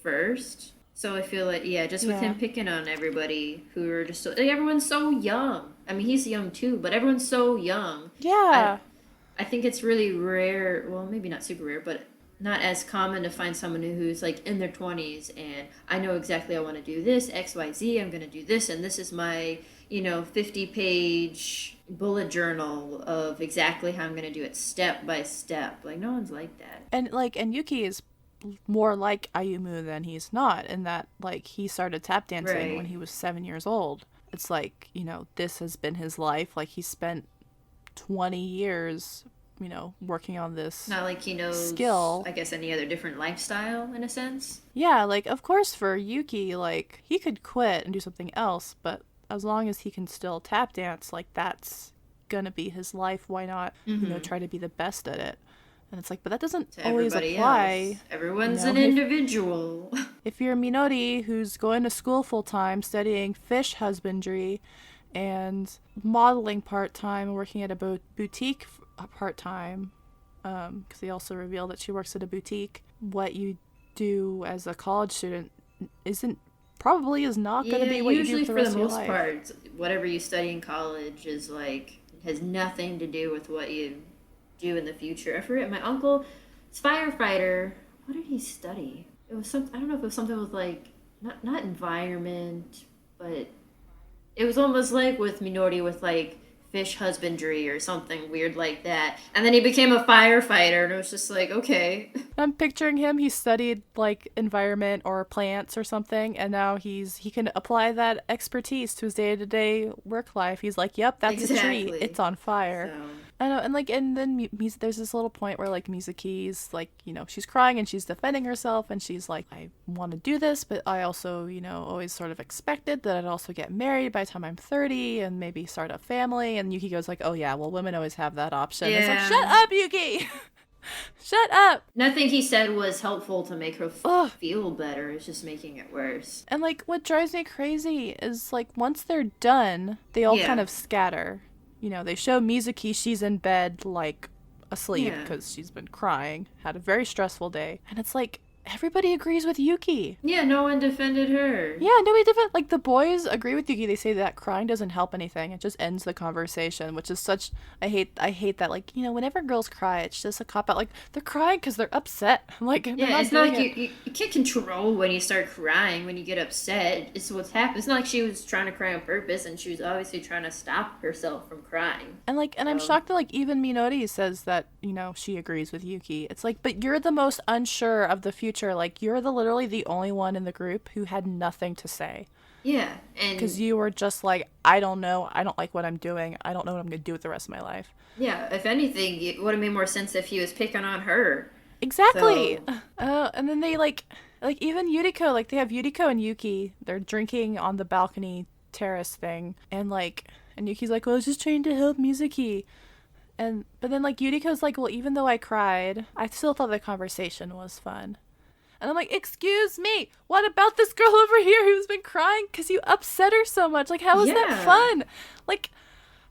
first. So I feel like yeah, just with him Yeah, picking on everybody who are just so, like, everyone's so young. I mean, he's young too, but everyone's so young. I yeah, I think it's really rare. Well, maybe not super rare, but not as common to find someone who's like in their 20s and I know exactly I want to do this, XYZ, I'm going to do this, and this is my, 50-page bullet journal of exactly how I'm going to do it step by step. Like, no one's like that. and Yuki is more like Ayumu than he's not, in that like he started tap dancing when Right. he was 7 years old. It's like, this has been his life. Like he spent 20 years, working on this Not like he knows, skill. I guess, any other different lifestyle in a sense. Yeah, like of course for Yuki, like he could quit and do something else, but as long as he can still tap dance, like that's gonna be his life. Why not, Mm-hmm. try to be the best at it? And it's like, but that doesn't To always everybody else. apply. Everyone's an If individual. you're Minori who's going to school full time, studying fish husbandry and modeling part time, working at a boutique part time, because they also reveal that she works at a boutique. What you do as a college student isn't probably is not going to Yeah, be what you do usually for the for the rest of your most life. part, whatever you study in college is like has nothing to do with what you do in the future. I forget. My uncle, is firefighter. What did he study? It was some. I don't know if it was something with like not environment, but it was almost like with Minori with like fish husbandry or something weird like that. And then he became a firefighter, and it was just like okay. I'm picturing him. He studied like environment or plants or something, and now he can apply that expertise to his day to day work life. He's like, "Yep, that's a tree. Exactly. It's on fire." So I know, and like, and then there's this little point where like Mizuki's like, she's crying and she's defending herself, and she's like, I want to do this, but I also, always sort of expected that I'd also get married by the time I'm 30 and maybe start a family. And Yuki goes like, oh yeah, well women always have that option. It's like, shut yeah. up, Yuki, shut up. Nothing he said was helpful to make her Ugh. feel better. It's just making it worse. And like, what drives me crazy is like once they're done, they all kind Yeah. of scatter. They show Mizuki, she's in bed like asleep Yeah. because she's been crying, had a very stressful day, and it's like everybody agrees with Yuki. Yeah, no one defended her. Yeah, nobody different. Like the boys agree with Yuki. They say that crying doesn't help anything. It just ends the conversation, which is such. I hate that. Like whenever girls cry, it's just a cop out. Like they're crying because they're upset. Like they're Yeah, not it's not doing like it. you can't control when you start crying, when you get upset. It's what's happened. It's not like she was trying to cry on purpose, and she was obviously trying to stop herself from crying. And I'm So, shocked that like even Minori says that she agrees with Yuki. It's like, but you're the most unsure of the future. Like you're literally the only one in the group who had nothing to say. yeah, Because and you were just like, I don't know. I don't like what I'm doing. I don't know what I'm going to do with the rest of my life. yeah, if anything, it would have made more sense if he was picking on her. Exactly. So, And then they like even Yuriko, like they have Yuriko and Yuki. They're drinking on the balcony terrace thing. And Yuki's like, well, I was just trying to help Mizuki. But then like Yuriko's like, well, even though I cried, I still thought the conversation was fun. And I'm like, excuse me, what about this girl over here who's been crying because you upset her so much? Like, how is that yeah. fun? Like,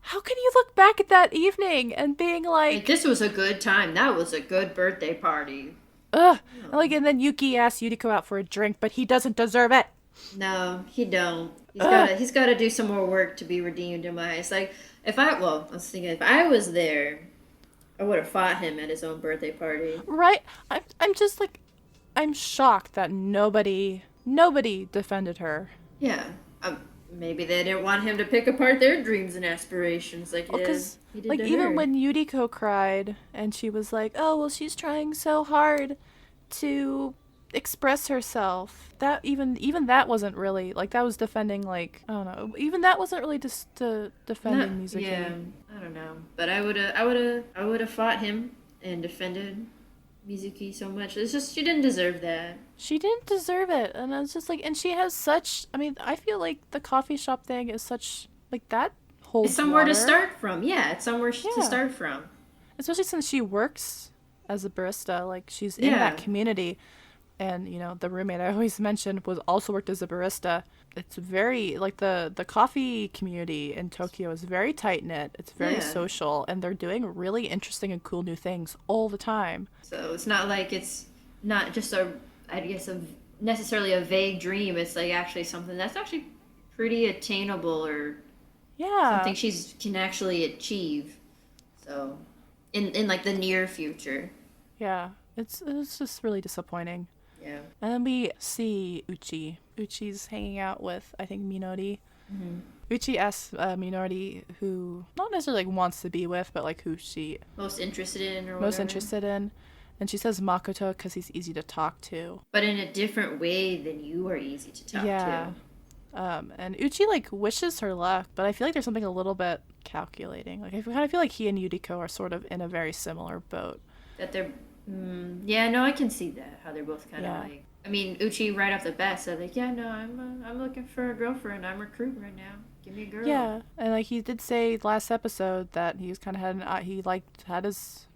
how can you look back at that evening and being Like, like, this was a good time. That was a good birthday party. ugh, and, No, like, and then Yuki asks Yuriko out for a drink, but he doesn't deserve it. no, he don't. Ugh. He's gotta do some more work to be redeemed in my eyes. Like, I was thinking, if I was there, I would have fought him at his own birthday party. Right? I'm just like, I'm shocked that nobody defended her. Yeah. Maybe they didn't want him to pick apart their dreams and aspirations like Because, he did like, to even her. when Yuriko cried and she was like, oh, well, she's trying so hard to express herself. That even that wasn't really, like, that was defending, like, I don't know. Even that wasn't really just defending Mizuki. Yeah, I don't know. But I would have fought him and defended Mizuki so much. It's just she didn't deserve that. She didn't deserve it. And I was just like, and she has such, I mean, I feel like the coffee shop thing is such, like, that holds It's somewhere water. to start from. Yeah, it's somewhere to Yeah. start from. Especially since she works as a barista, like, she's in Yeah. that community. And, you know, the roommate I always mentioned was also worked as a barista. It's very, like, the coffee community in Tokyo is very tight-knit. It's very Yeah. social, and they're doing really interesting and cool new things all the time. So it's not like it's not just I guess necessarily a vague dream. It's like actually something that's actually pretty attainable or Yeah. something she's can actually achieve. So in like the near future. Yeah. It's just really disappointing. Yeah. And then we see Uchi. Uchi's hanging out with, I think, Minori. Mm-hmm. Uchi asks Minori who, not necessarily like wants to be with, but like who she Most interested in or most whatever. interested in. And she says Makoto because he's easy to talk to. But in a different way than you are easy to talk Yeah. And Uchi like wishes her luck, but I feel like there's something a little bit calculating. Like I kind of feel like he and Yuriko are sort of in a very similar boat. to. That they're yeah, no, I can see that how they're both kind of Yeah. like. I mean, Uchi right off the bat said like, yeah, no, I'm looking for a girlfriend. I'm recruiting right now. Give me a girl. Yeah, and like he did say last episode that he was kind of had an eye, he like had his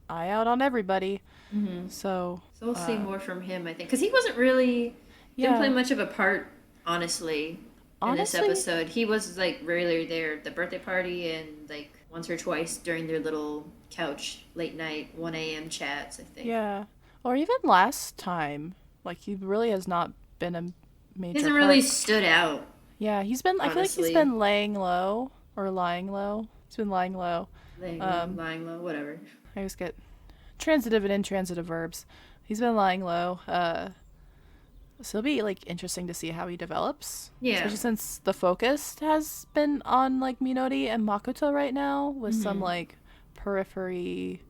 eye out on everybody. Mm-hmm. So So we'll see more from him, I think, because he wasn't really didn't yeah, play much of a part, honestly, in this Honestly? episode. He was like rarely there at the birthday party and like once or twice during their little couch late night 1 a.m. chats, I think. yeah, or even last time, like he really has not been a major. He hasn't part. really stood out. Yeah, he's been. I feel like he's honestly. been laying low or lying low. He's been lying low. Lying low, whatever. I always get transitive and intransitive verbs. He's been lying low. So it'll be like interesting to see how he develops. Yeah. Especially since the focus has been on like Minori and Makoto right now with some like periphery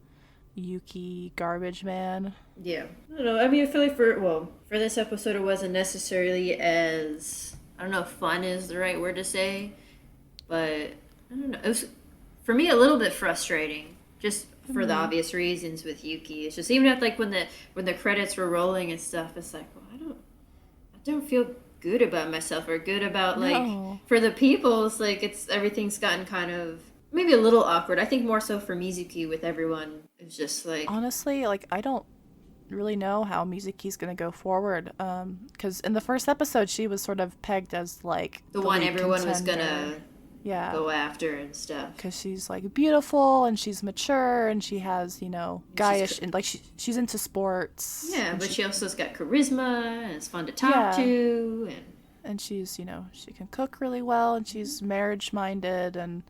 Yuki garbage man. Yeah. I don't know. I mean, I feel like for this episode, it wasn't necessarily as, I don't know if fun is the right word to say, but I don't know. It was, for me, a little bit frustrating, just for the obvious reasons with Yuki. It's just even at like when the credits were rolling and stuff, it's like, well, I don't feel good about myself or good about like No. for the people. It's like everything's gotten kind of maybe a little awkward. I think more so for Mizuki with everyone. It's just like Honestly, like I don't really know how Mizuki's gonna go forward. Because in the first episode, she was sort of pegged as like the one lead everyone was contender. gonna Yeah. go after and stuff. Because she's like beautiful and she's mature and she has, you know, guyish and like she's into sports. Yeah, and but she also's got charisma and it's fun to talk Yeah. to and she's, you know, she can cook really well and she's marriage minded. And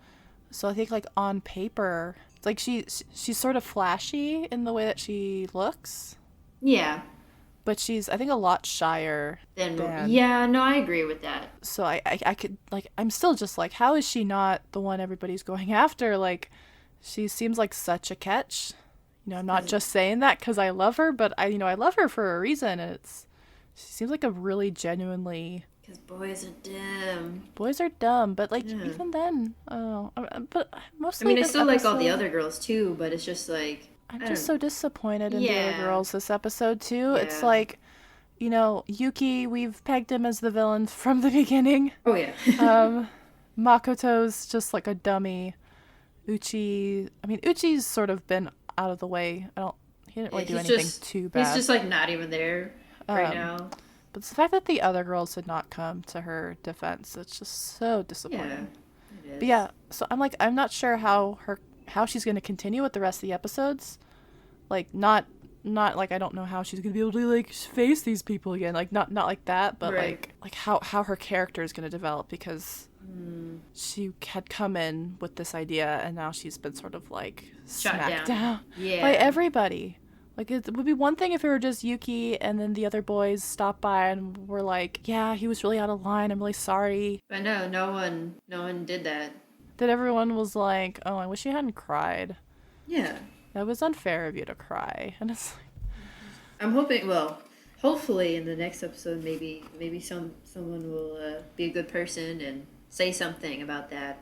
so I think like on paper, it's like she's sort of flashy in the way that she looks, yeah. but she's I think a lot shyer than. Yeah, no, I agree with that. So I could like I'm still just like, how is she not the one everybody's going after? Like she seems like such a catch. You know, I'm not just saying that because I love her, but I love her for a reason, and she seems like a really genuinely. Because boys are dumb. Boys are dumb, but like Yeah. even then, oh, but mostly. I mean, I this still like all the episode, other girls too, but it's just like I'm I just don't- so disappointed in the Yeah. other girls this episode too. It's Yeah. like, you know, Yuki, we've pegged him as the villain from the beginning. Oh yeah. Makoto's just like a dummy. Uchi's sort of been out of the way. He didn't really do He's anything just- too bad. He's just like not even there right Um, now. But it's the fact that the other girls did not come to her defense, it's just so disappointing. It But is. yeah, so I'm not sure how she's going to continue with the rest of the episodes. Like not like I don't know how she's going to be able to like face these people again. Like not like that, but Right. like how her character is going to develop because Mm. she had come in with this idea and now she's been sort of like Shot smacked down. down by Yeah. everybody. Like it would be one thing if it were just Yuki and then the other boys stopped by and were like, "Yeah, he was really out of line. I'm really sorry." But no, no one did that. That everyone was like, "Oh, I wish you hadn't cried. Yeah. That was unfair of you to cry." And it's like, I'm hoping. Well, hopefully in the next episode, maybe someone will be a good person and say something about that.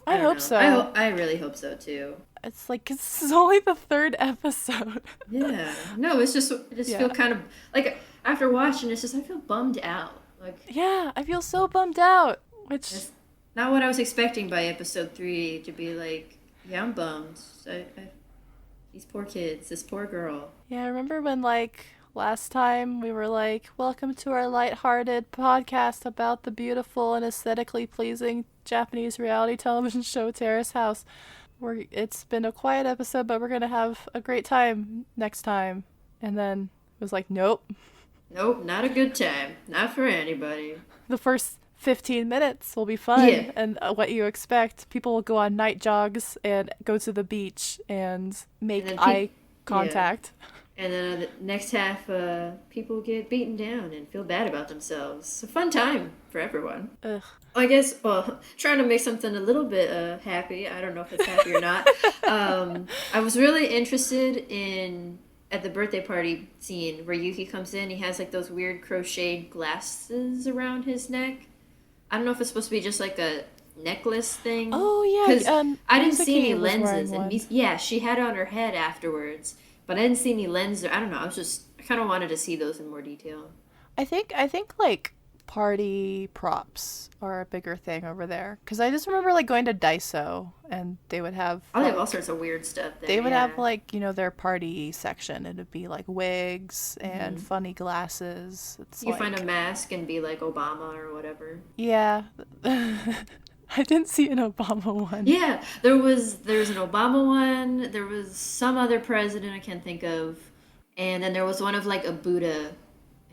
I I don't hope know. so. I really hope so too. It's like this is only the third episode. Yeah. No, it's just I just Yeah. feel kind of like after watching it's just I feel bummed out. Like Yeah, I feel so bummed out. Which it's not what I was expecting by episode 3 to be like. Yeah, I'm bummed. These poor kids, this poor girl. yeah, I remember when like last time we were like, "Welcome to our lighthearted podcast about the beautiful and aesthetically pleasing Japanese reality television show Terrace House." It's been a quiet episode, but we're gonna have a great time next time. And then it was like, nope. Nope, not a good time. Not for anybody. The first 15 minutes will be Yeah. fun, and what you expect. People will go on night jogs and go to the beach and And make then eye yeah. contact. And then the next half, people get beaten down and feel bad about themselves. It's a fun time for everyone. Ugh. I guess, well, trying to make something a little bit happy. I don't know if it's happy or not. I was really interested in at the birthday party scene where Yuki comes in. He has like those weird crocheted glasses around his neck. I don't know if it's supposed to be just like a necklace thing. Oh Because yeah, I didn't see any Mizuki was lenses. wearing And one. yeah, she had it on her head afterwards. But I didn't see any lenses. I don't know. I kind of wanted to see those in more detail. I think like party props are a bigger thing over there because I just remember like going to Daiso and they would have I have all like sorts of weird stuff there. they would Yeah. have like their party section. It'd be like wigs and funny glasses. It's You could find a like mask and be like Obama or whatever. yeah. I didn't see an Obama one. Yeah, there was an Obama one. There was some other president I can't think of, and then there was one of like a Buddha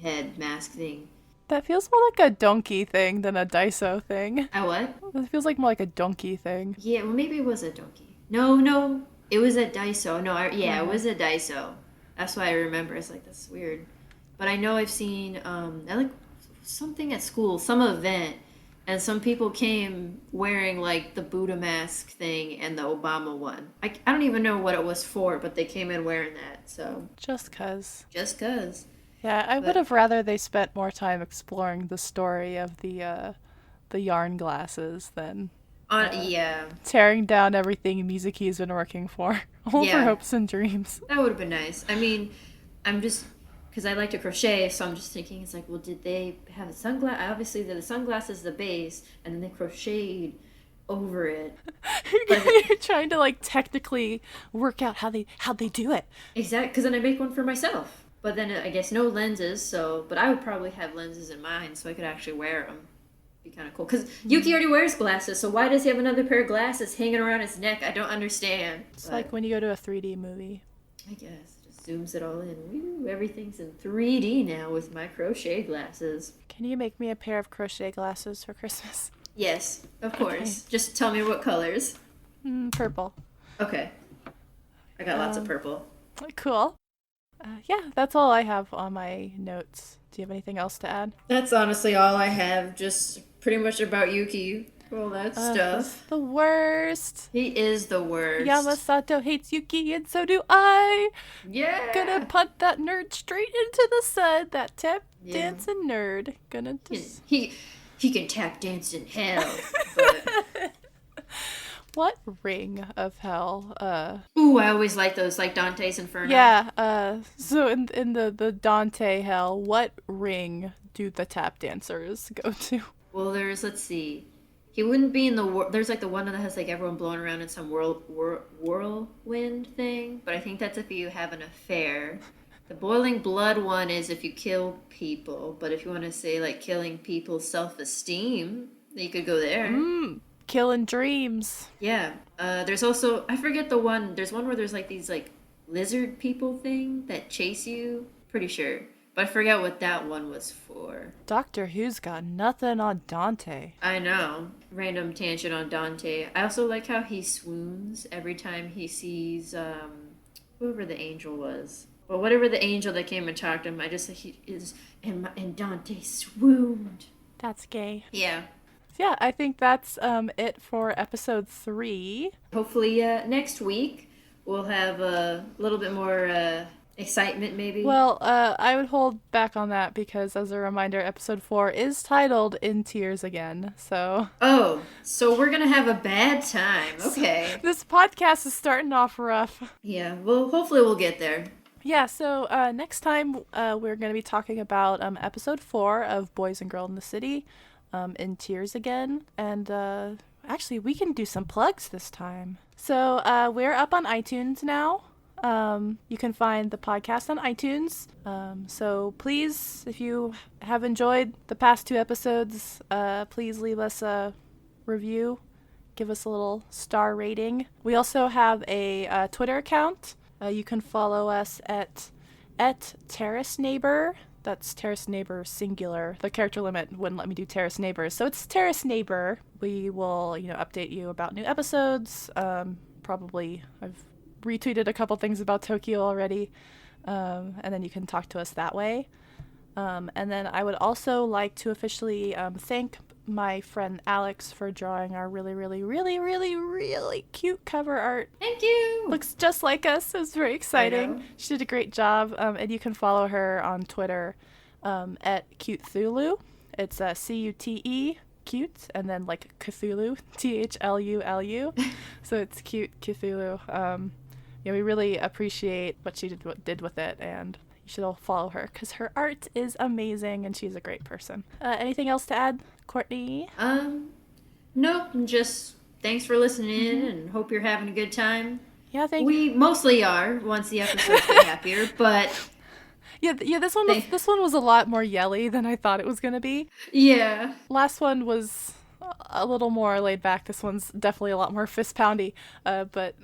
head mask thing. That feels more like a donkey thing than a Daiso thing. A what? It feels like more like a donkey thing. Yeah, well maybe it was a donkey. No, it was at Daiso. No, yeah, it Yeah. was at Daiso. That's why I remember. It's like that's weird, but I know I've seen I like something at school, some event, and some people came wearing like the Buddha mask thing and the Obama one. I don't even know what it was for, but they came in wearing that. So Just cause. just cause. Yeah, I would But have rather they spent more time exploring the story of the yarn glasses than yeah, tearing down everything Mizuki's been working for. All for yeah, hopes and dreams. that would have been nice. I mean, I'm just because I like to crochet, so I'm just thinking it's like, well, did they have a sunglass? Obviously, the sunglass is the base, and then they crocheted over it. But You're trying to like technically work out how they do it. exact, because then I make one for myself. But then I guess no lenses, so but I would probably have lenses in mine, so I could actually wear them. Be kind of cool. Because Yuki already wears glasses, so why does he have another pair of glasses hanging around his neck? I don't understand. It's But like when you go to a 3D movie. I guess just zooms it all in. Woo, everything's in 3D now with my crochet glasses. Can you make me a pair of crochet glasses for Christmas? Yes, of Okay. course. Just tell me what colors. Purple. Okay. I got lots of Um, purple. Cool. Yeah, that's all I have on my notes. Do you have anything else to add? That's honestly all I have. Just pretty much about Yuki. All that He's stuff. the worst. He is the worst. Yamasato hates Yuki, and so do I. Yeah. Gonna punt that nerd straight into the sun. That tap Yeah. dancing nerd. Gonna just. He can tap dance in hell. But What ring of hell? ooh, I always like those, like Dante's Inferno. Yeah. So in the Dante hell, what ring do the tap dancers go to? Well, let's see. He wouldn't be in there's like the one that has like everyone blowing around in some whirlwind thing, but I think that's if you have an affair. The boiling blood one is if you kill people, but if you want to say like killing people's self-esteem, then you could go there. Killing dreams. Yeah. There's also, I forget the one. There's one where there's like these like lizard people thing that chase you. Pretty sure. But I forgot what that one was for. Doctor Who's got nothing on Dante. I know. Random tangent on Dante. I also like how he swoons every time he sees whoever the angel was. Well, whatever the angel that came and talked to him, I just think he is, and Dante swooned. That's gay. Yeah. So yeah, I think that's it for episode 3. Hopefully next week we'll have a little bit more excitement, maybe. Well, I would hold back on that because, as a reminder, episode 4 is titled In Tears Again, so... Oh, so we're gonna have a bad time. Okay. This podcast is starting off rough. Yeah, well, hopefully we'll get there. Yeah, so next time we're going to be talking about episode 4 of Boys and Girls in the City, In Tears Again, and actually we can do some plugs this time. So we're up on iTunes now. You can find the podcast on iTunes. So please, if you have enjoyed the past 2 episodes, please leave us a review. Give us a little star rating. We also have a Twitter account. You can follow us at Terrace Neighbor. That's Terrace Neighbor singular. The character limit wouldn't let me do Terrace Neighbors, so it's Terrace Neighbor. We will, update you about new episodes. Probably I've retweeted a couple things about Tokyo already, and then you can talk to us that way. And then I would also like to officially thank my friend Alex for drawing our really, really, really, really, really cute cover art. Thank you! Looks just like us. It was very exciting. She did a great job, and you can follow her on Twitter at CuteThulu. It's C-U-T-E, cute, and then like Cthulhu, T-H-L-U-L-U. So it's Cute Cthulhu. We really appreciate what she did with it, and you should all follow her because her art is amazing and she's a great person. Anything else to add, Courtney? Nope. Just thanks for listening and hope you're having a good time. Yeah, We mostly are once the episodes get happier, but yeah. This one was a lot more yelly than I thought it was gonna be. Yeah. Last one was a little more laid back. This one's definitely a lot more fist poundy. But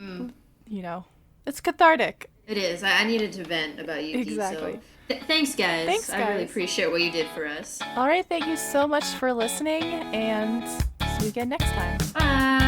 it's cathartic. It is. I needed to vent about Yuki. Exactly. So thanks, guys. Thanks, guys. I really appreciate what you did for us. All right. Thank you so much for listening, and see you again next time. Bye.